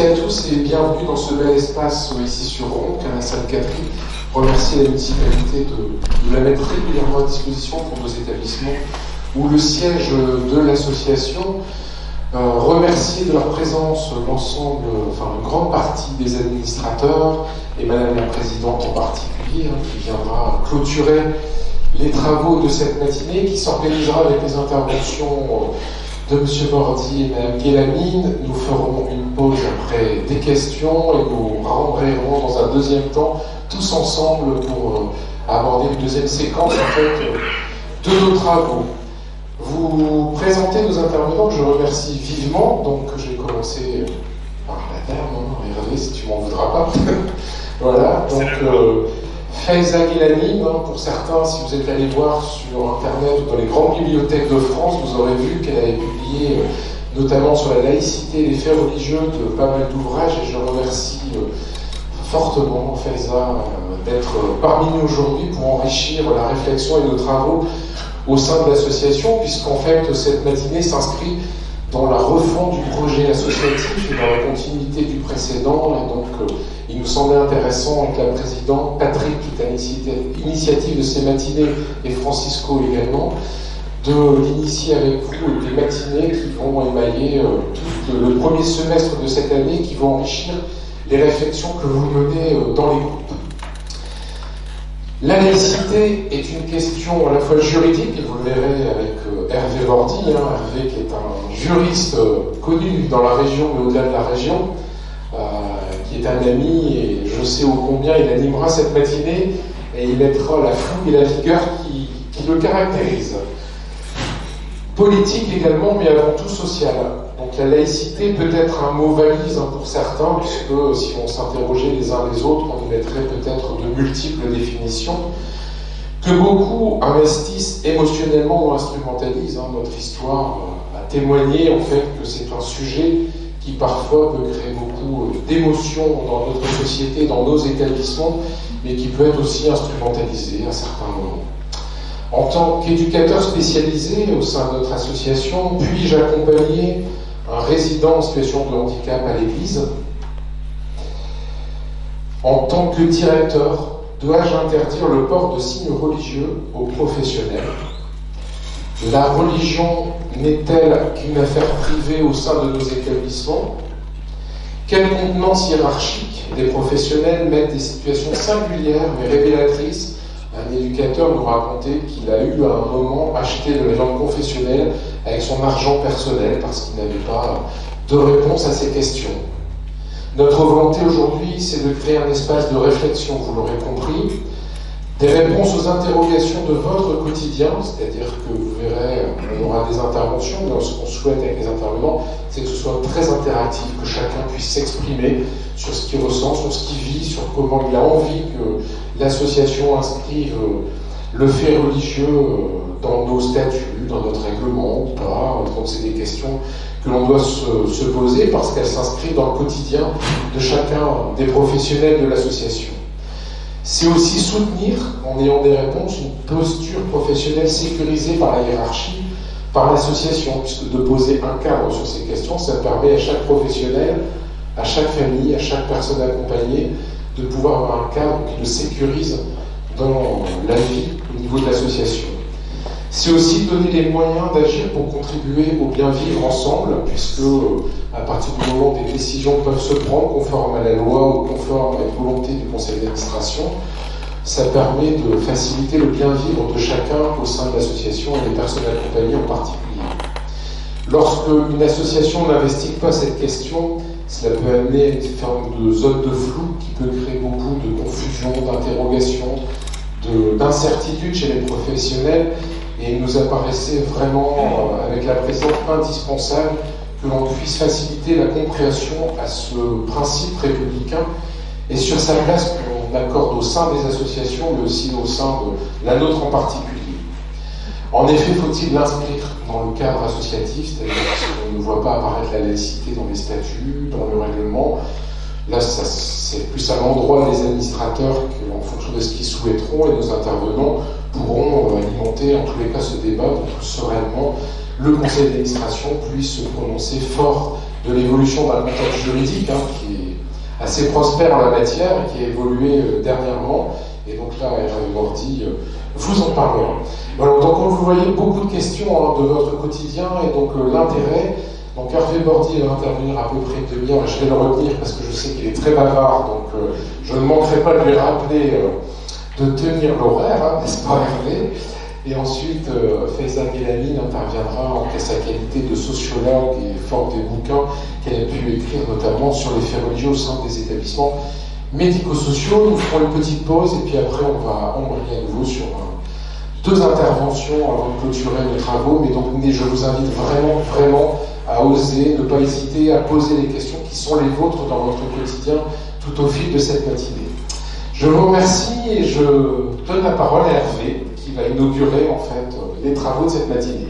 Bonjour à tous et bienvenue dans ce bel espace ici sur Ronc, à la salle Catherine. Remercier la municipalité de la mettre régulièrement à disposition pour nos établissements ou le siège de l'association. Remercier de leur présence l'ensemble, une grande partie des administrateurs et Madame la Présidente en particulier, qui viendra clôturer les travaux de cette matinée, qui s'organisera avec les interventions de M. Bordy et Mme Guélamine. Nous ferons une pause après des questions et nous renverrons dans un deuxième temps tous ensemble pour aborder une deuxième séquence de nos travaux. Vous présentez nos intervenants, je remercie vivement. Donc j'ai commencé par la dame, Hervé, si tu m'en voudras pas. Voilà, donc Faiza Guélamine, pour certains, si vous êtes allés voir sur Internet ou dans les grandes bibliothèques de France, vous aurez vu qu'elle avait publié notamment sur la laïcité et les faits religieux de pas mal d'ouvrages, et je remercie fortement Faiza d'être parmi nous aujourd'hui pour enrichir la réflexion et nos travaux au sein de l'association, puisqu'en fait cette matinée s'inscrit dans la refonte du projet associatif et dans la continuité du précédent, et donc il nous semblait intéressant avec la présidente Patrick, qui est à l'initiative de ces matinées, et Francisco également, de l'initier avec vous des matinées qui vont émailler tout le premier semestre de cette année, qui vont enrichir les réflexions que vous menez dans les groupes. La laïcité est une question à la fois juridique, et vous le verrez avec Hervé Bordy, Hervé qui est un juriste connu dans la région, mais au-delà de la région, qui est un ami, et je sais ô combien il animera cette matinée, et il mettra la fougue et la vigueur qui le caractérisent. Politique également, mais avant tout social. Donc la laïcité peut être un mot valise pour certains, puisque si on s'interrogeait les uns les autres, on y mettrait peut-être de multiples définitions, que beaucoup investissent émotionnellement ou instrumentalisent. Notre histoire a témoigné en fait que c'est un sujet qui parfois peut créer beaucoup d'émotions dans notre société, dans nos établissements, mais qui peut être aussi instrumentalisé à certains moments. En tant qu'éducateur spécialisé au sein de notre association, puis-je accompagner un résident en situation de handicap à l'église? En tant que directeur, dois-je interdire le port de signes religieux aux professionnels? La religion n'est-elle qu'une affaire privée au sein de nos établissements? Quelle contenance hiérarchique des professionnels mettent des situations singulières mais révélatrices? Un éducateur nous racontait qu'il a eu à un moment acheté de la viande confessionnelle avec son argent personnel parce qu'il n'avait pas de réponse à ces questions. Notre volonté aujourd'hui, c'est de créer un espace de réflexion, vous l'aurez compris, des réponses aux interrogations de votre quotidien, c'est-à-dire que vous verrez, on aura des interventions, mais ce qu'on souhaite avec les intervenants, c'est que ce soit très interactif, que chacun puisse s'exprimer sur ce qu'il ressent, sur ce qu'il vit, sur comment il a envie que l'association inscrive le fait religieux dans nos statuts, dans notre règlement ou pas. Donc c'est des questions que l'on doit se poser parce qu'elles s'inscrivent dans le quotidien de chacun des professionnels de l'association. C'est aussi soutenir, en ayant des réponses, une posture professionnelle sécurisée par la hiérarchie, par l'association, puisque de poser un cadre sur ces questions, ça permet à chaque professionnel, à chaque famille, à chaque personne accompagnée, de pouvoir avoir un cadre qui le sécurise dans la vie au niveau de l'association. C'est aussi donner les moyens d'agir pour contribuer au bien vivre ensemble, puisque à partir du moment où des décisions peuvent se prendre conformes à la loi ou conformes à la volonté du conseil d'administration, ça permet de faciliter le bien vivre de chacun au sein de l'association et des personnes accompagnées en particulier. Lorsque une association n'investigue pas cette question, cela peut amener à une forme de zone de flou qui peut créer beaucoup de confusion, d'interrogation, d'incertitude chez les professionnels. Et il nous apparaissait vraiment, avec la présence indispensable, que l'on puisse faciliter la compréhension à ce principe républicain et sur sa place que l'on accorde au sein des associations, mais aussi au sein de la nôtre en particulier. En effet, faut-il l'inscrire dans le cadre associatif, c'est-à-dire qu'on ne voit pas apparaître la laïcité dans les statuts, dans le règlement. Là, c'est plus à l'endroit des administrateurs qu'en fonction de ce qu'ils souhaiteront, et nos intervenants pourront alimenter en tous les cas ce débat pour que sereinement le conseil d'administration puisse se prononcer fort de l'évolution d'un contexte juridique qui est assez prospère en la matière et qui a évolué dernièrement. Et donc là, Hervé Bordy vous en parlera. Voilà, donc comme vous voyez, beaucoup de questions de votre quotidien et donc l'intérêt. Donc Hervé Bordy va intervenir à peu près une demi-heure, je vais le retenir parce que je sais qu'il est très bavard, donc je ne manquerai pas de lui rappeler de tenir l'horaire, n'est-ce pas Hervé? Et ensuite, Faiza Guelami interviendra en sa qualité de sociologue et forme des bouquins qu'elle a pu écrire notamment sur les faits religieux au sein des établissements médico-sociaux. Nous ferons une petite pause et puis après on va embrayer à nouveau sur deux interventions avant de clôturer nos travaux. Mais donc je vous invite vraiment à oser, ne pas hésiter à poser les questions qui sont les vôtres dans votre quotidien tout au fil de cette matinée. Je vous remercie et je donne la parole à Hervé qui va inaugurer en fait les travaux de cette matinée.